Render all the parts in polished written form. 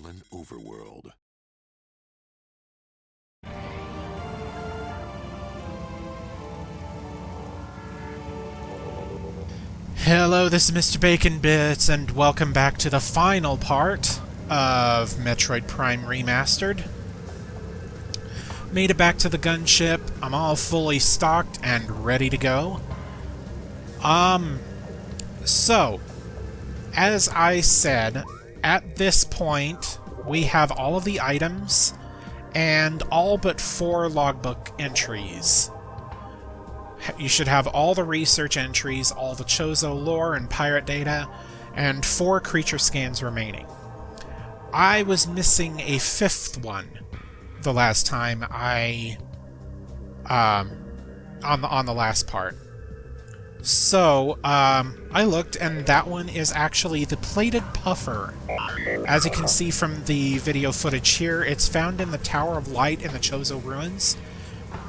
fallen overworld. Hello, this is Mr. Bacon Bits, and welcome back to the final part of Metroid Prime Remastered. Made it back to the gunship. I'm all fully stocked and ready to go. So, as I said, at this point, we have all of the items and all but 4 logbook entries. You should have all the research entries, all the Chozo lore and pirate data, and 4 creature scans remaining. I was missing a 5th one the last time I on the last part. So I looked, and that one is actually the plated puffer. As you can see from the video footage here, it's found in the Tower of Light in the Chozo ruins.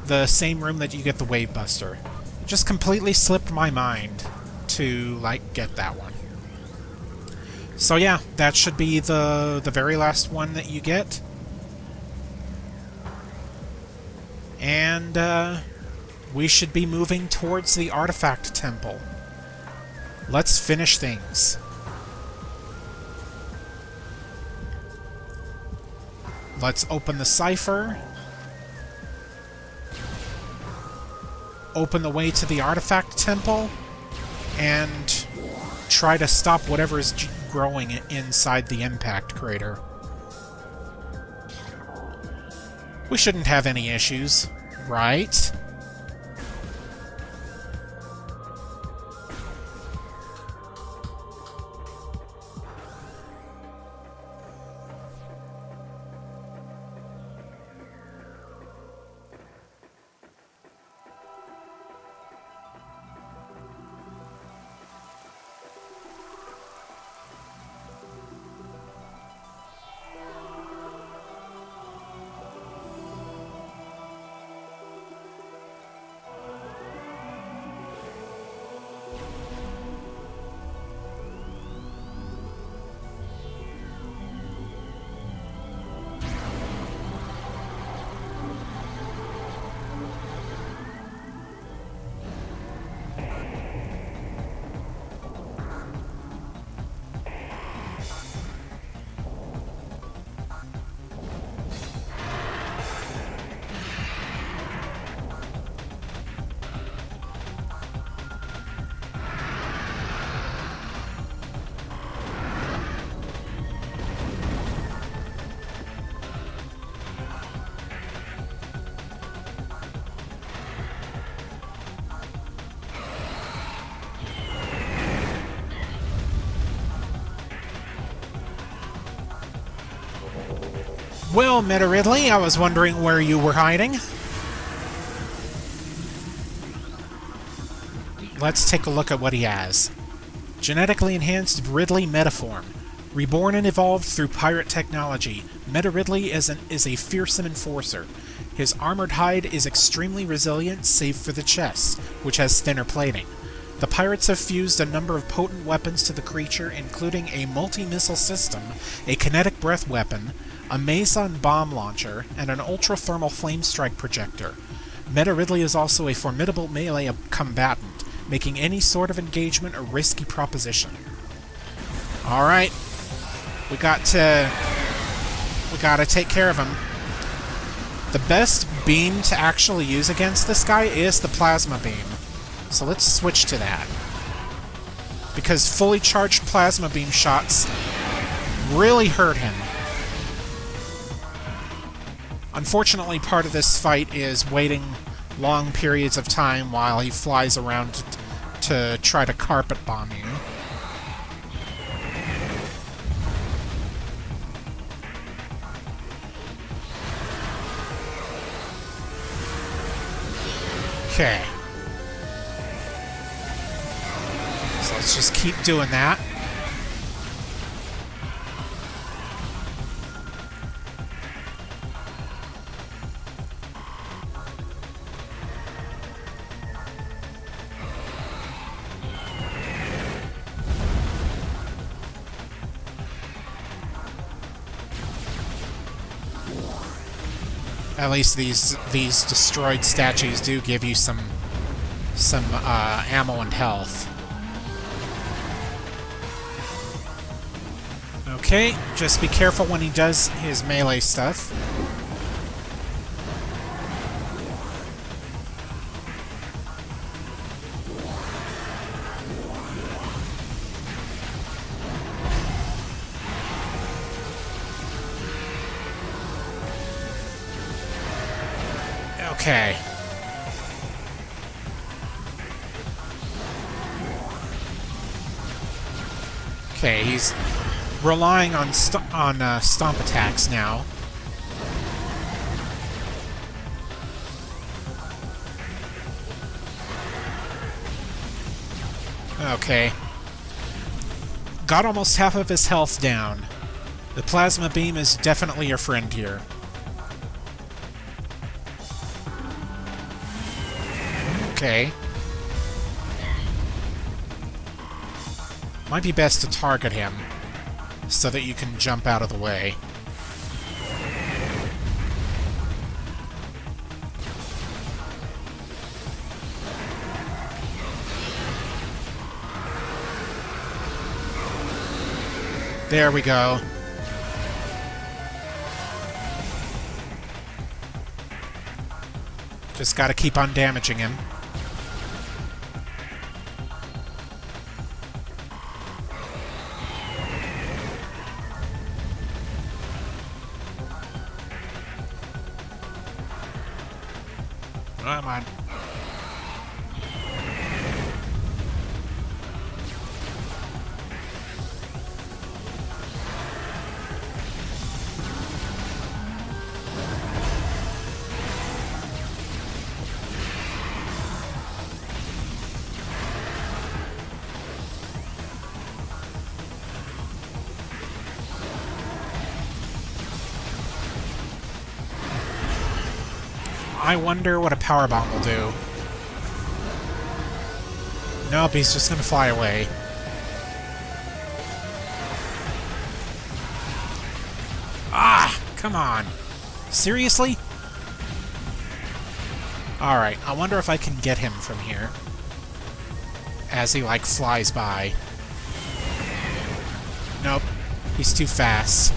The same room that you get the Wave Buster. It just completely slipped my mind to, get that one. So yeah, that should be the very last one that you get. And, we should be moving towards the Artifact Temple. Let's finish things. Let's open the cipher. Open the way to the Artifact Temple, and try to stop whatever is growing inside the impact crater. We shouldn't have any issues, right? Well, Meta Ridley, I was wondering where you were hiding. Let's take a look at what he has. Genetically enhanced Ridley Metaform. Reborn and evolved through pirate technology, Meta Ridley is a fearsome enforcer. His armored hide is extremely resilient, save for the chest, which has thinner plating. The pirates have fused a number of potent weapons to the creature, including a multi-missile system, a kinetic breath weapon, a Meson bomb launcher, and an ultra-thermal flame strike projector. Meta Ridley is also a formidable melee combatant, making any sort of engagement a risky proposition. Alright. We gotta take care of him. The best beam to actually use against this guy is the plasma beam. So let's switch to that. Because fully charged plasma beam shots really hurt him. Unfortunately, part of this fight is waiting long periods of time while he flies around to try to carpet bomb you. Okay. So let's just keep doing that. At least these destroyed statues do give you some ammo and health. Okay, just be careful when he does his melee stuff. Okay. Okay, he's relying on stomp attacks now. Okay. Got almost half of his health down. The plasma beam is definitely your friend here. Okay. Might be best to target him, so that you can jump out of the way. There we go. Just gotta keep on damaging him. Come on. I wonder what a power bomb will do. Nope, he's just gonna fly away. Ah! Come on. Seriously? Alright, I wonder if I can get him from here. As he, like, flies by. Nope. He's too fast.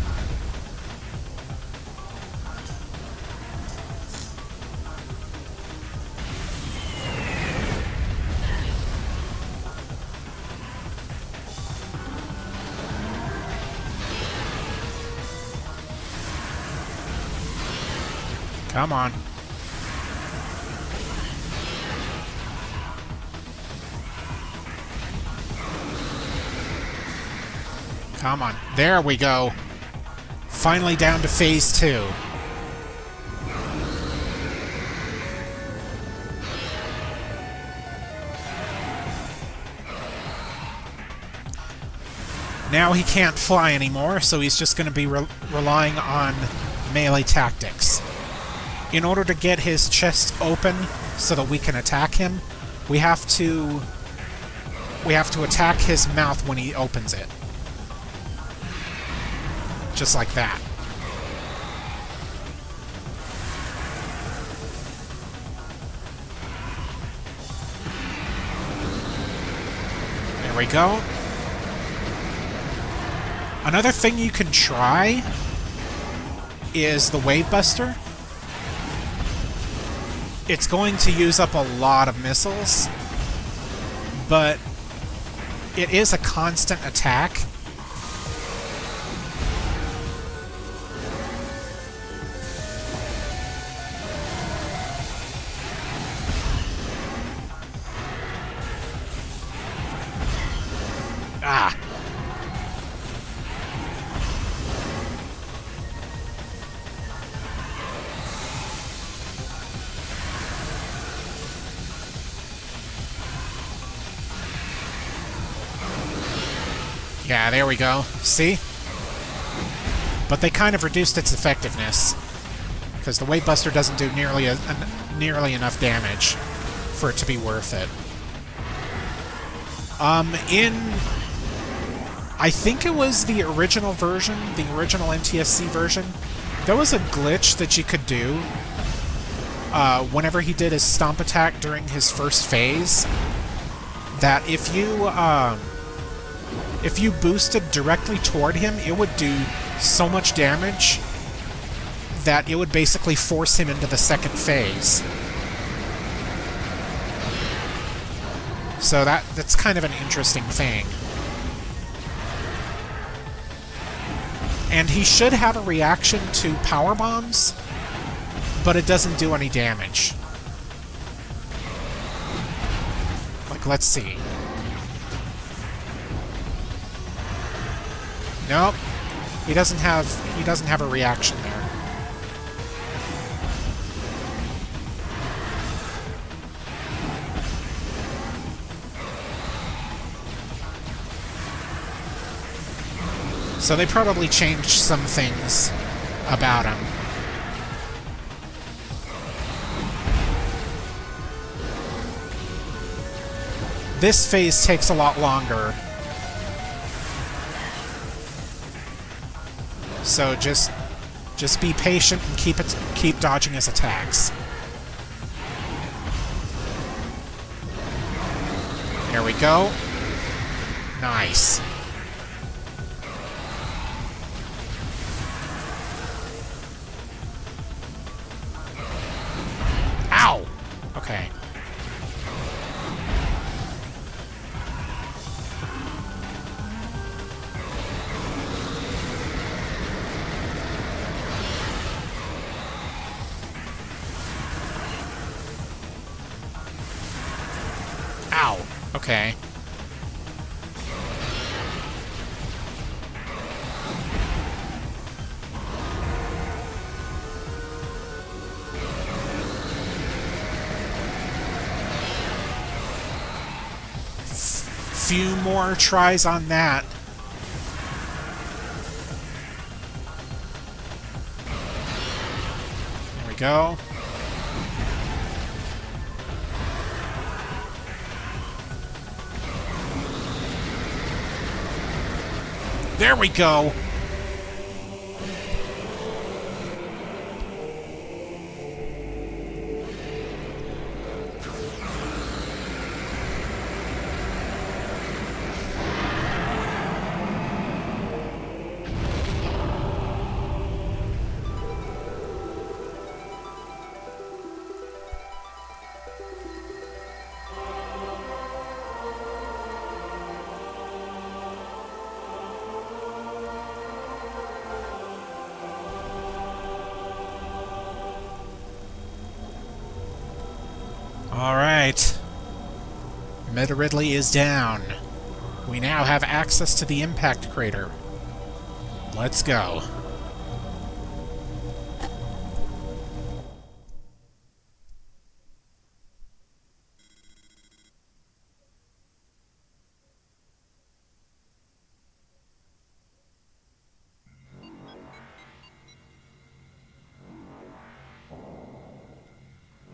Come on. Come on. There we go. Finally down to phase 2. Now he can't fly anymore, so he's just going to be relying on melee tactics. In order to get his chest open so that we can attack him, we have to attack his mouth when he opens it. Just like that. There we go. Another thing you can try is the Wave Buster. It's going to use up a lot of missiles, but it is a constant attack. Ah! Yeah, there we go. See? But they kind of reduced its effectiveness, because the Wave Buster doesn't do nearly enough damage for it to be worth it. I think it was the original version, the original NTSC version, there was a glitch that you could do whenever he did his stomp attack during his first phase, that if you boosted directly toward him, it would do so much damage that it would basically force him into the second phase. So that's kind of an interesting thing. And he should have a reaction to power bombs, but it doesn't do any damage. Like, let's see. Nope. He doesn't have a reaction there. So they probably changed some things about him. This phase takes a lot longer. So just be patient and keep dodging his attacks. There we go. Nice. Ow! Okay. Ow! Okay. Few more tries on that. There we go. There we go. Alright. Ridley is down. We now have access to the impact crater. Let's go.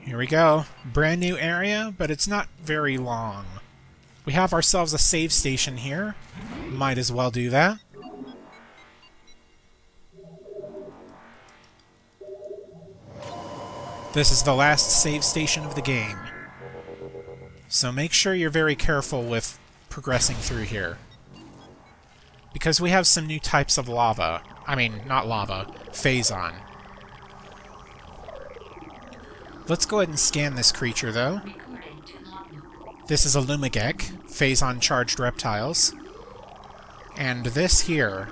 Here we go. Brand new area, but it's not very long. We have ourselves a save station here. Might as well do that. This is the last save station of the game. So make sure you're very careful with progressing through here. Because we have some new types of lava. I mean, not lava. Phazon. Let's go ahead and scan this creature, though. This is a Lumigek, Phazon-charged reptiles. And this here.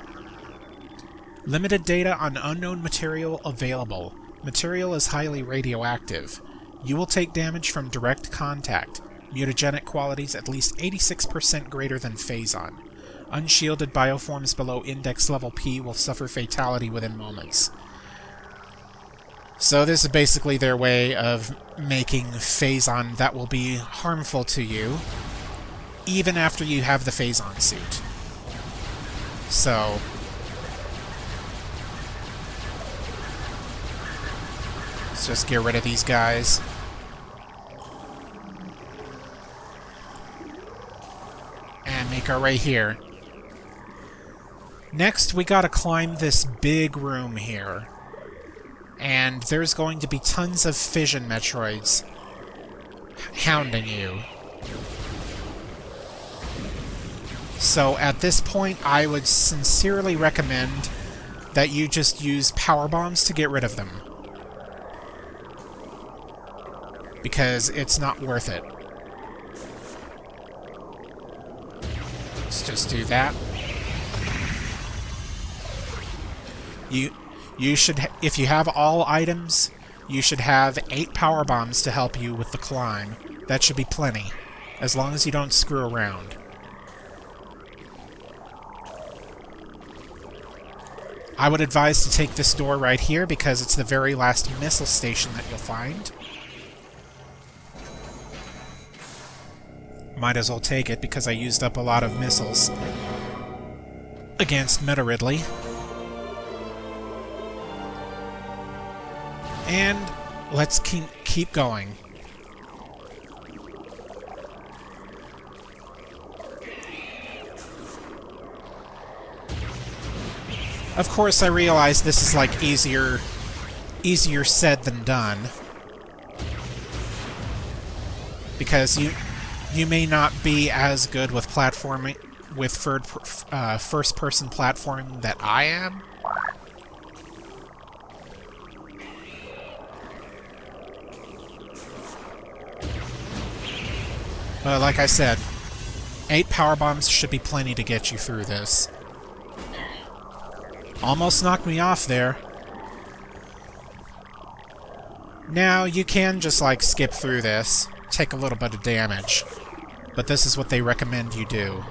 Limited data on unknown material available. Material is highly radioactive. You will take damage from direct contact. Mutagenic qualities at least 86% greater than Phazon. Unshielded bioforms below index level P will suffer fatality within moments. So this is basically their way of making Phazon that will be harmful to you, even after you have the Phazon suit. So let's just get rid of these guys. And make our way here. Next, we gotta climb this big room here. And there's going to be tons of fission Metroids hounding you. So at this point, I would sincerely recommend that you just use power bombs to get rid of them. Because it's not worth it. Let's just do that. You should, if you have all items, you should have 8 power bombs to help you with the climb. That should be plenty, as long as you don't screw around. I would advise to take this door right here because it's the very last missile station that you'll find. Might as well take it because I used up a lot of missiles against Ridley. And let's keep going. Of course, I realize this is like easier said than done. Because you may not be as good with platforming, with first-person platforming that I am. But like I said, 8 power bombs should be plenty to get you through this. Almost knocked me off there. Now, you can just, like, skip through this, take a little bit of damage, but this is what they recommend you do.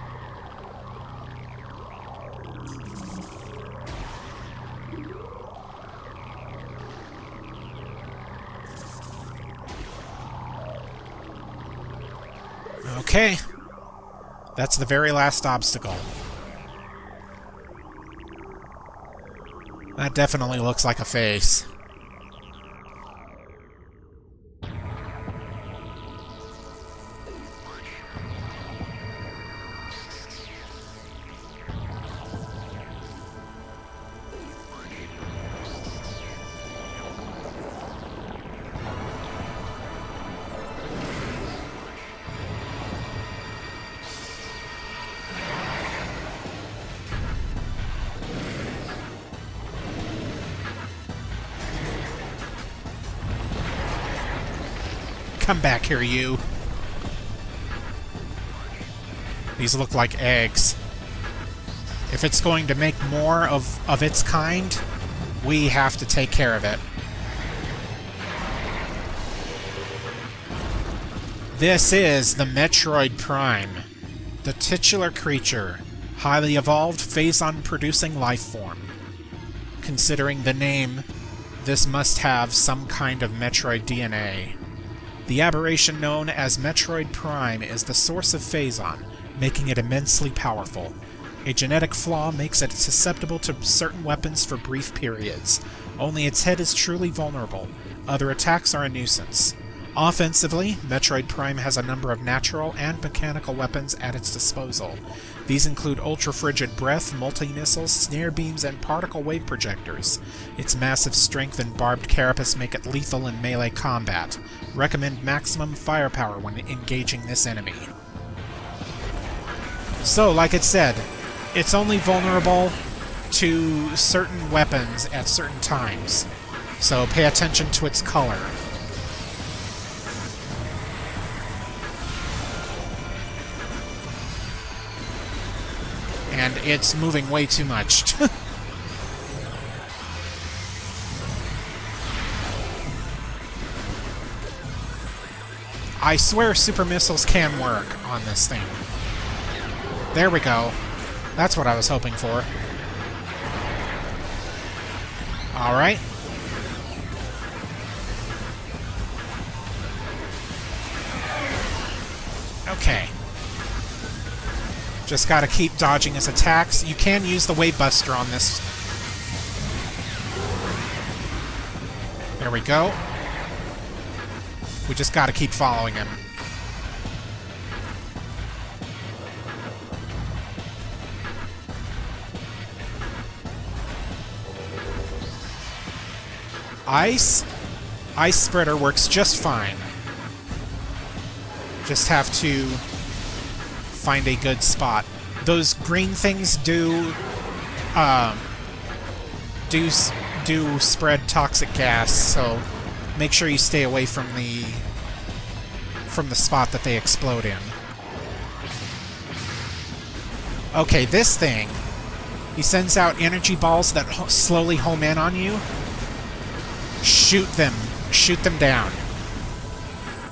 Okay. That's the very last obstacle. That definitely looks like a face. Come back here, you. These look like eggs. If it's going to make more of its kind, we have to take care of it. This is the Metroid Prime, the titular creature, highly evolved Phazon-producing life form. Considering the name, this must have some kind of Metroid DNA. The aberration known as Metroid Prime is the source of Phazon, making it immensely powerful. A genetic flaw makes it susceptible to certain weapons for brief periods. Only its head is truly vulnerable. Other attacks are a nuisance. Offensively, Metroid Prime has a number of natural and mechanical weapons at its disposal. These include ultra-frigid breath, multi-missiles, snare beams, and particle wave projectors. Its massive strength and barbed carapace make it lethal in melee combat. Recommend maximum firepower when engaging this enemy. So, like it said, it's only vulnerable to certain weapons at certain times. So pay attention to its color. And it's moving way too much. I swear super missiles can work on this thing. There we go. That's what I was hoping for. Alright. Okay. Just gotta keep dodging his attacks. You can use the Wave Buster on this. There we go. We just gotta keep following him. Ice spreader works just fine. Just have to find a good spot. Those green things do spread toxic gas, so make sure you stay away from the spot that they explode in. Okay, this thing, he sends out energy balls that slowly home in on you. Shoot them down.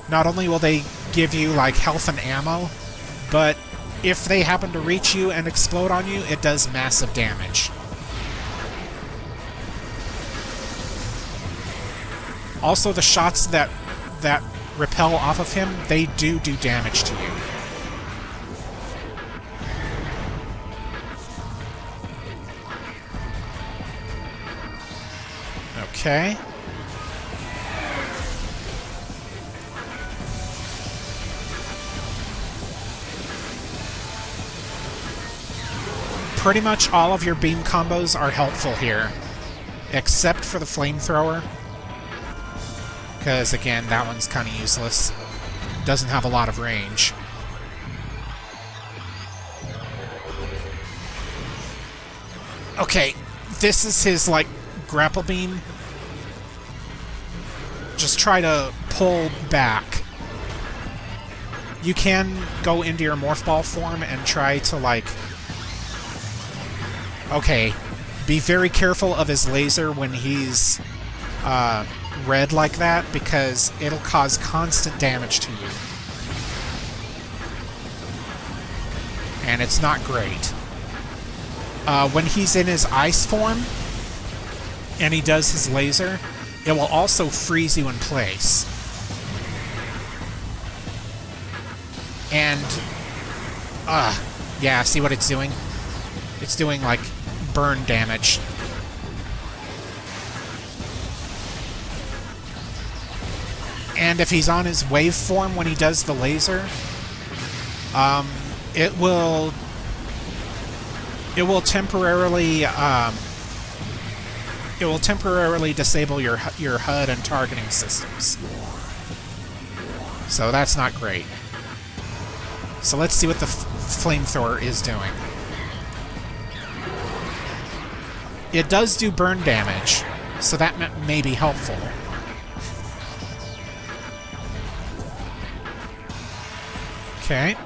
Not only will they give you like health and ammo, but if they happen to reach you and explode on you, it does massive damage. Also, the shots that repel off of him, they do damage to you. Okay. Pretty much all of your beam combos are helpful here, except for the flamethrower, because again, that one's kind of useless. Doesn't have a lot of range. Okay, this is his, like, grapple beam. Just try to pull back. You can go into your morph ball form and try to, like... Okay, be very careful of his laser when he's red like that, because it'll cause constant damage to you. And it's not great. When he's in his ice form, and he does his laser, it will also freeze you in place. And, yeah, see what it's doing? It's doing, like, burn damage. And if he's on his waveform when he does the laser, it will temporarily disable your HUD and targeting systems. So that's not great. So let's see what the flamethrower is doing. It does do burn damage, so that may be helpful. Okay.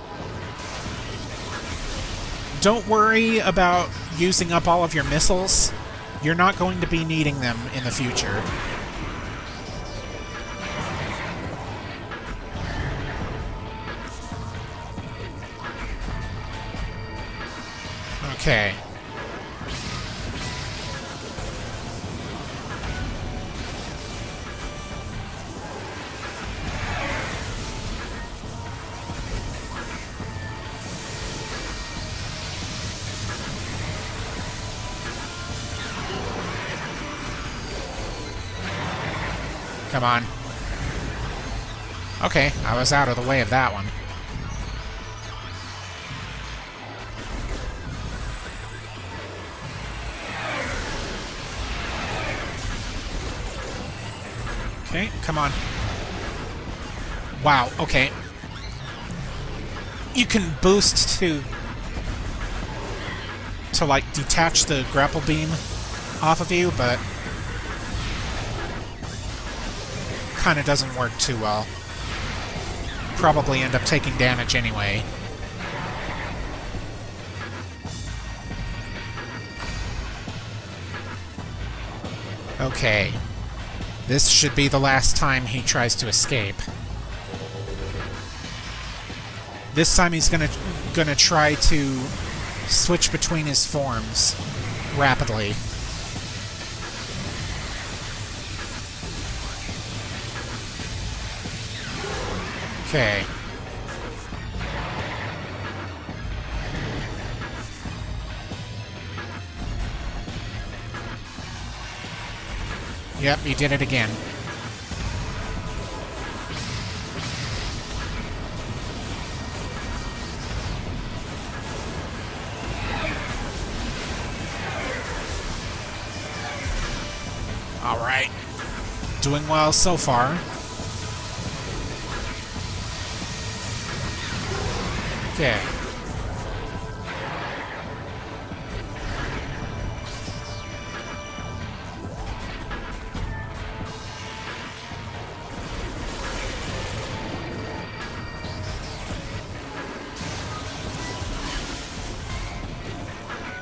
Don't worry about using up all of your missiles. You're not going to be needing them in the future. Okay. Come on. Okay, I was out of the way of that one. Okay, come on. Wow, okay. You can boost to like detach the grapple beam off of you, but kind of doesn't work too well. Probably end up taking damage anyway. Okay. This should be the last time he tries to escape. This time he's gonna try to switch between his forms rapidly. Okay. Yep, he did it again. All right. Doing well so far. Okay.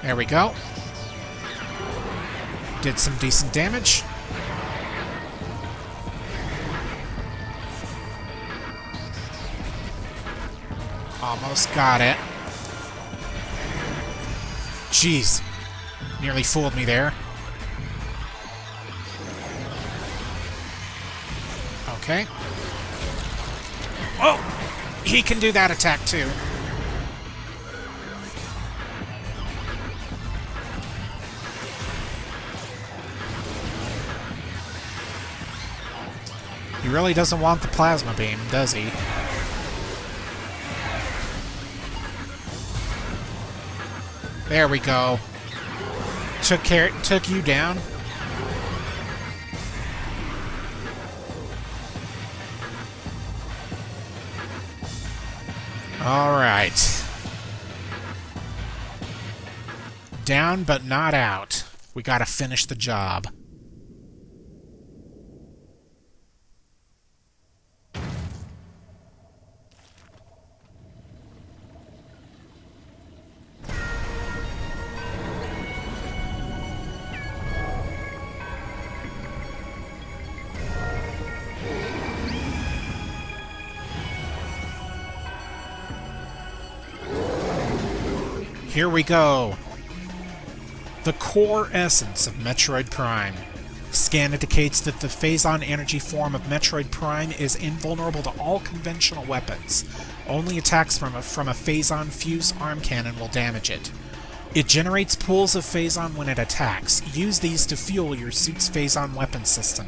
There we go. Did some decent damage. Almost got it. Jeez. Nearly fooled me there. Okay. Oh! He can do that attack too. He really doesn't want the plasma beam, does he? There we go. Took you down. Alright. Down but not out. We gotta finish the job. Here we go. The core essence of Metroid Prime. Scan indicates that the Phazon energy form of Metroid Prime is invulnerable to all conventional weapons. Only attacks from a Phazon fuse arm cannon will damage it. It generates pools of Phazon when it attacks. Use these to fuel your suit's Phazon weapon system.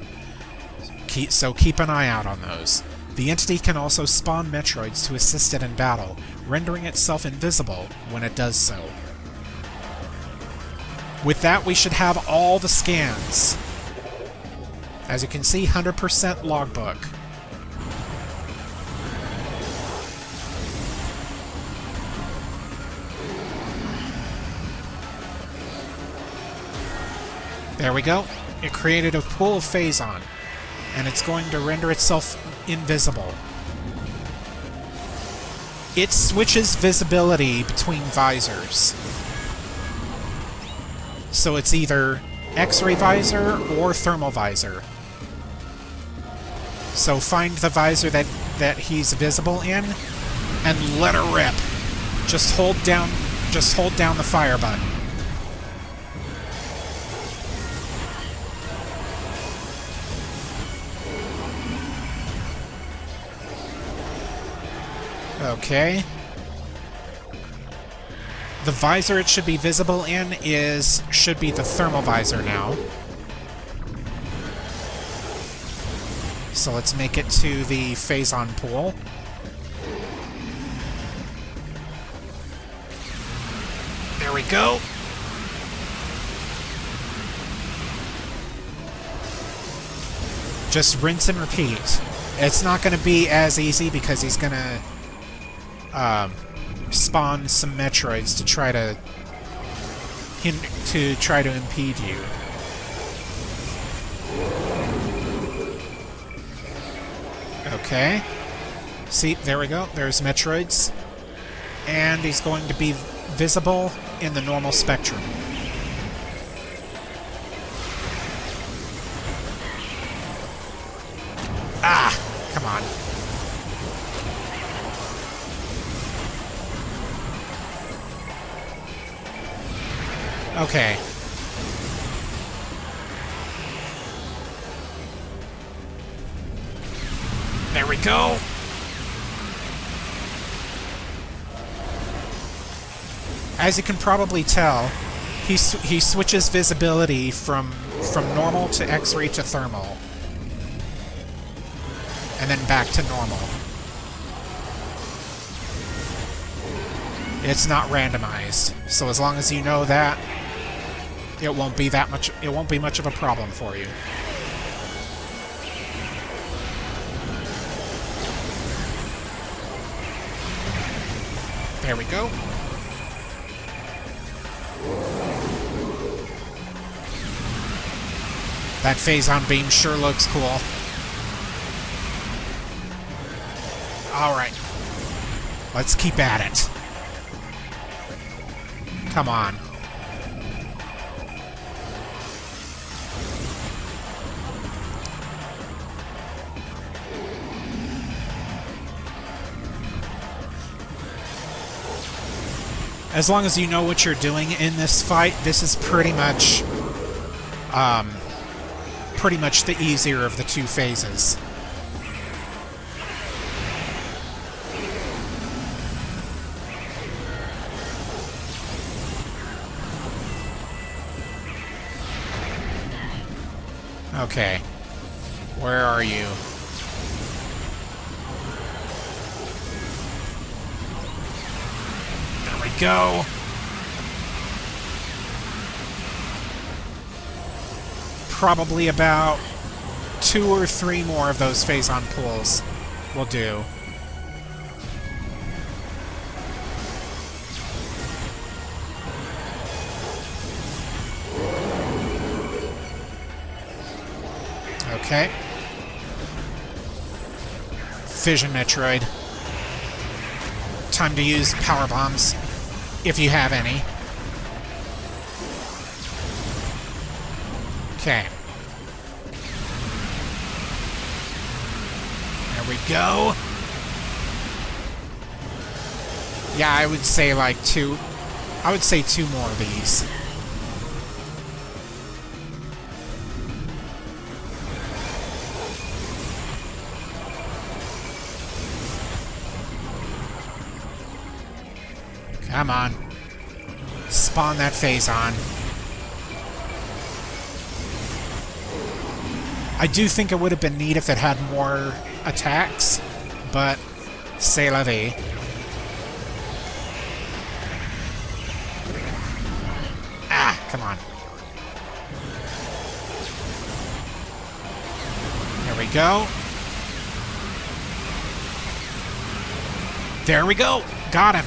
So keep an eye out on those. The entity can also spawn Metroids to assist it in battle, rendering itself invisible when it does so. With that, we should have all the scans. As you can see, 100% logbook. There we go. It created a pool of Phazon, and it's going to render itself invisible. It switches visibility between visors. So it's either X-ray visor or thermal visor. So find the visor that he's visible in and let her rip. Just hold down the fire button. Okay. The visor it should be visible in should be the thermal visor now. So let's make it to the Phazon pool. There we go. Just rinse and repeat. It's not going to be as easy because he's going to spawn some Metroids to try to impede you. Okay. See, there we go. There's Metroids. And he's going to be visible in the normal spectrum. Ah! Come on. Okay. There we go. As you can probably tell, he switches visibility from normal to X-ray to thermal. And then back to normal. It's not randomized. So as long as you know that, it won't be much of a problem for you. There we go. That Phazon beam sure looks cool. Alright. Let's keep at it. Come on. As long as you know what you're doing in this fight, this is pretty much the easier of the two phases. Okay. Where are you? There we go. Probably about 2 or 3 more of those Phazon pulls will do. Okay. Fission Metroid. Time to use power bombs, if you have any. Okay. There we go. Yeah, I would say like 2. I would say 2 more of these. Come on. Spawn that Phazon. I do think it would have been neat if it had more attacks, but c'est la vie. Ah, come on. There we go. There we go. Got him.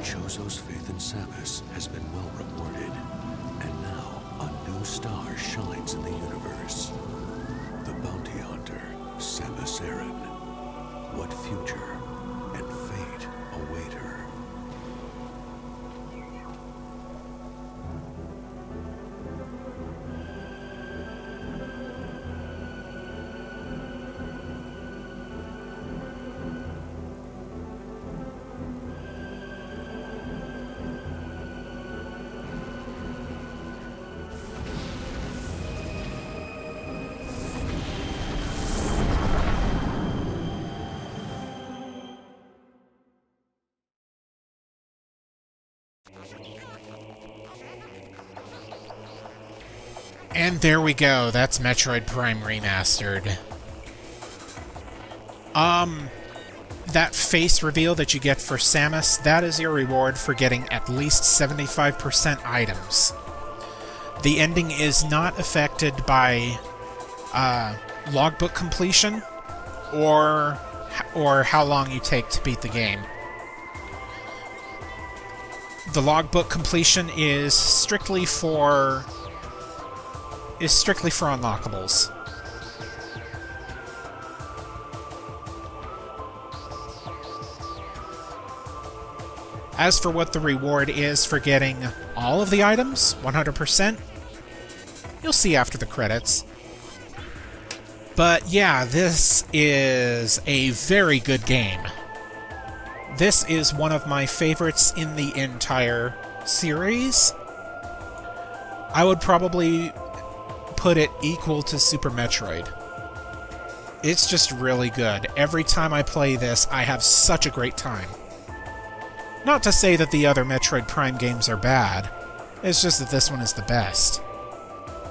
Chozo's faith in Samus has been well rewarded, and now a new star shines in the universe. The bounty hunter, Samus Aran. What future and fate await her? And there we go. That's Metroid Prime Remastered. That face reveal that you get for Samus, that is your reward for getting at least 75% items. The ending is not affected by logbook completion or how long you take to beat the game. The logbook completion is strictly for unlockables. As for what the reward is for getting all of the items, 100%, you'll see after the credits. But yeah, this is a very good game. This is one of my favorites in the entire series. I would probably put it equal to Super Metroid. It's just really good. Every time I play this, I have such a great time. Not to say that the other Metroid Prime games are bad, it's just that this one is the best.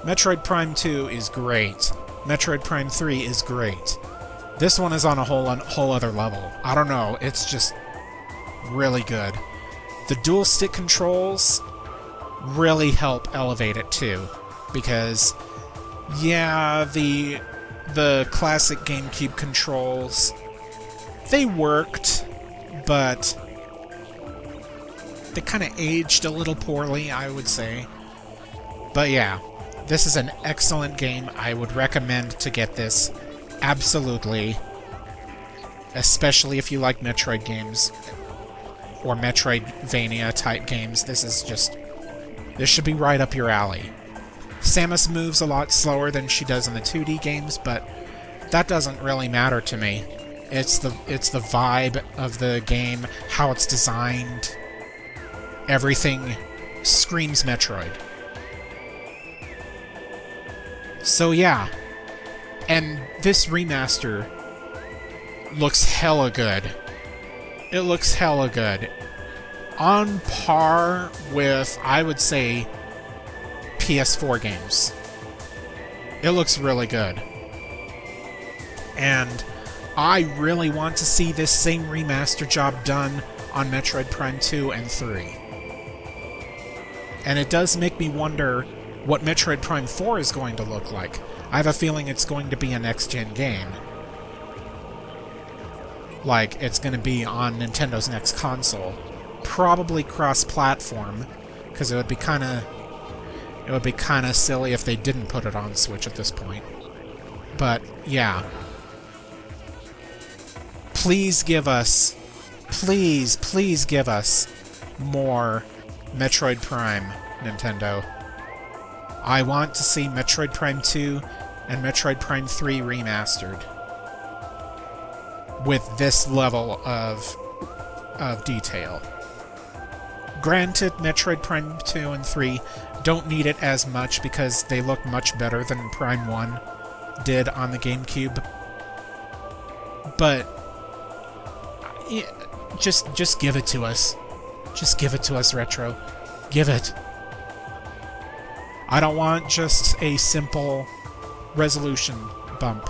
Metroid Prime 2 is great. Metroid Prime 3 is great. This one is on a whole other level. I don't know, it's just really good. The dual stick controls really help elevate it too, because yeah, the classic GameCube controls, they worked, but they kind of aged a little poorly, I would say. But yeah, this is an excellent game. I would recommend to get this, absolutely, especially if you like Metroid games or Metroidvania type games. This should be right up your alley. Samus moves a lot slower than she does in the 2D games, but that doesn't really matter to me. It's the vibe of the game, how it's designed. Everything screams Metroid. So yeah, and this remaster looks hella good. It looks hella good. On par with, I would say, PS4 games. It looks really good. And I really want to see this same remaster job done on Metroid Prime 2 and 3. And it does make me wonder what Metroid Prime 4 is going to look like. I have a feeling it's going to be a next-gen game. Like, it's going to be on Nintendo's next console. Probably cross-platform, because it would be kind of silly if they didn't put it on Switch at this point. But yeah, please give us more Metroid Prime, Nintendo. I want to see Metroid Prime 2 and Metroid Prime 3 remastered with this level of detail. Granted, Metroid Prime 2 and 3 don't need it as much because they look much better than Prime 1 did on the GameCube. But yeah, just give it to us. Just give it to us, Retro. Give it. I don't want just a simple resolution bump.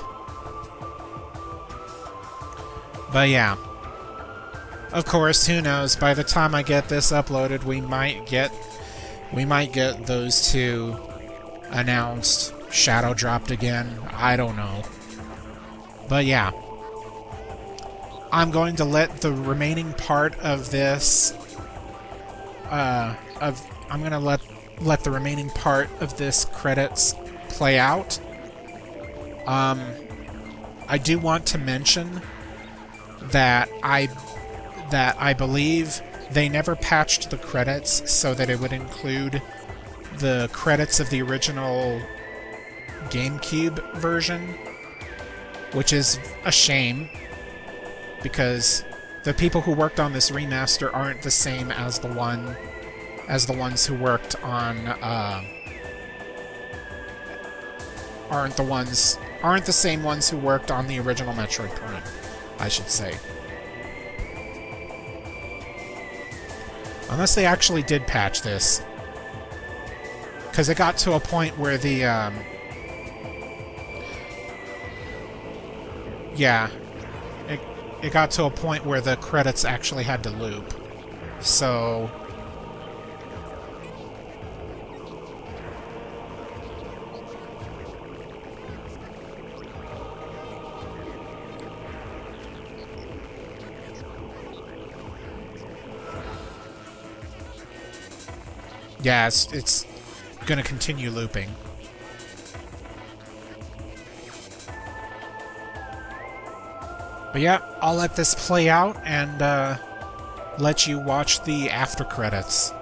But yeah. Of course, who knows, by the time I get this uploaded, we might get those two announced, shadow dropped again. I don't know. But yeah. I'm going to let the remaining part of this I'm going to let the remaining part of this credits play out. I do want to mention that I believe they never patched the credits so that it would include the credits of the original GameCube version, which is a shame because the people who worked on this remaster aren't the same as the ones who worked on aren't the same ones who worked on the original Metroid Prime, I should say. Unless they actually did patch this. Because it got to a point where the, yeah. It got to a point where the credits actually had to loop. So... yeah, it's gonna continue looping. But yeah, I'll let this play out, and let you watch the after credits.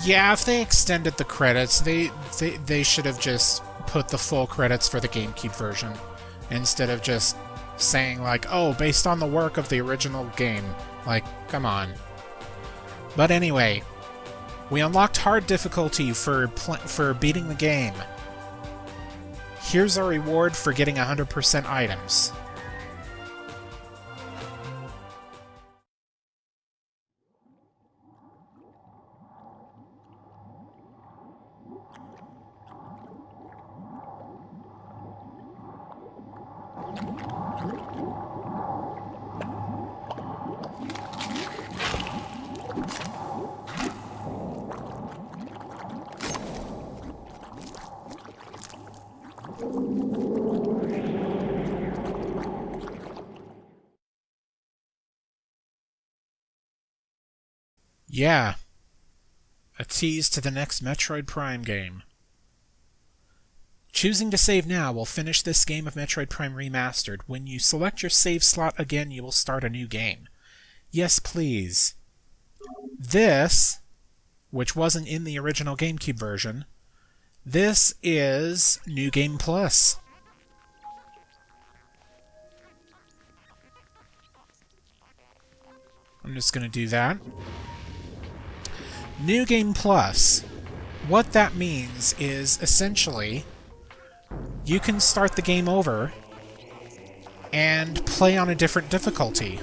Yeah, if they extended the credits, they should have just put the full credits for the GameCube version, instead of just saying, like, oh, based on the work of the original game. Like, come on. But anyway, we unlocked hard difficulty for beating the game. Here's our reward for getting 100% items. Yeah. A tease to the next Metroid Prime game. Choosing to save now will finish this game of Metroid Prime Remastered. When you select your save slot again, you will start a new game. Yes, please. This, which wasn't in the original GameCube version, this is New Game Plus. I'm just going to do that. New Game Plus. What that means is, essentially, you can start the game over and play on a different difficulty.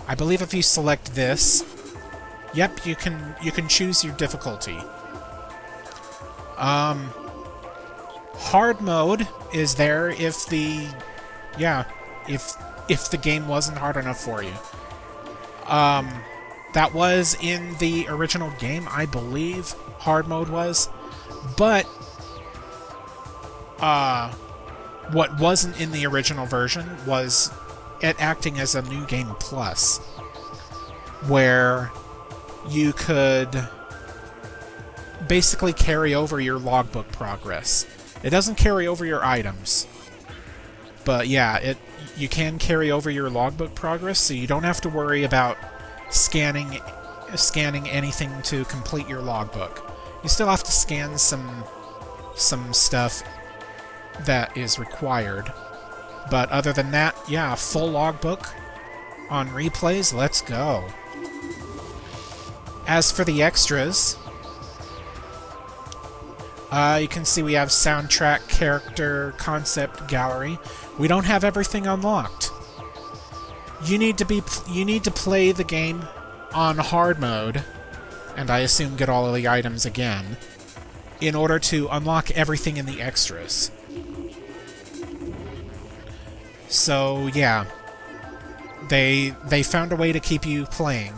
I believe if you select this, yep, you can choose your difficulty. Hard mode is there if the game wasn't hard enough for you. That was in the original game, I believe. Hard mode was, but what wasn't in the original version was it acting as a New Game Plus, where you could basically carry over your logbook progress. It doesn't carry over your items, but yeah, you can carry over your logbook progress, so you don't have to worry about scanning anything to complete your logbook. You still have to scan some stuff that is required, but other than that, yeah, full logbook on replays. Let's go. As for the extras, you can see we have soundtrack, character, concept, gallery. We don't have everything unlocked. You need to play the game on hard mode, and I assume get all of the items again, in order to unlock everything in the extras. So yeah, they found a way to keep you playing.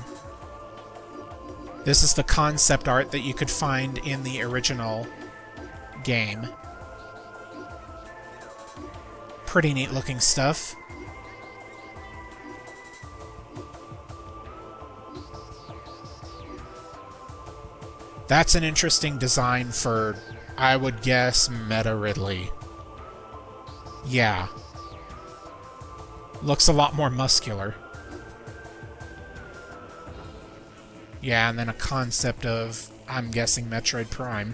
This is the concept art that you could find in the original game. Pretty neat looking stuff. That's an interesting design for, I would guess, Meta Ridley. Yeah. Looks a lot more muscular. Yeah, and then a concept of, I'm guessing, Metroid Prime.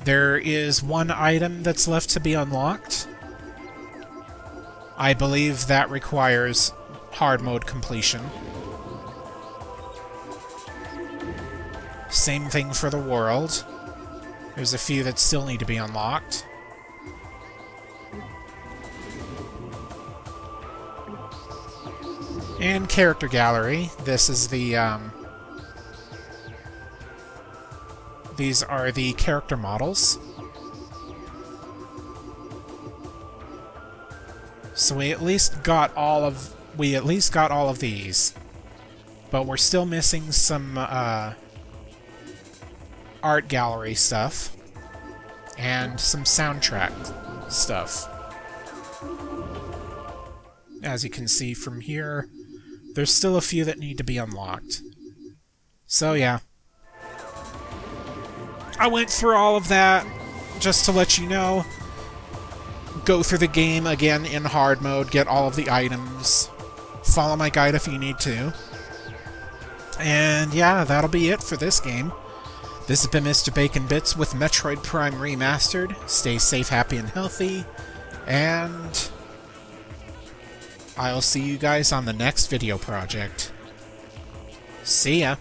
There is one item that's left to be unlocked. I believe that requires hard mode completion. Same thing for the world. There's a few that still need to be unlocked. And character gallery. This is the, these are the character models. So we at least got all of these. But we're still missing some, art gallery stuff. And some soundtrack stuff. As you can see from here, there's still a few that need to be unlocked. So yeah. I went through all of that just to let you know. Go through the game again in hard mode, get all of the items. Follow my guide if you need to. And yeah, that'll be it for this game. This has been Mr. Bacon Bits with Metroid Prime Remastered. Stay safe, happy, and healthy. And I'll see you guys on the next video project. See ya!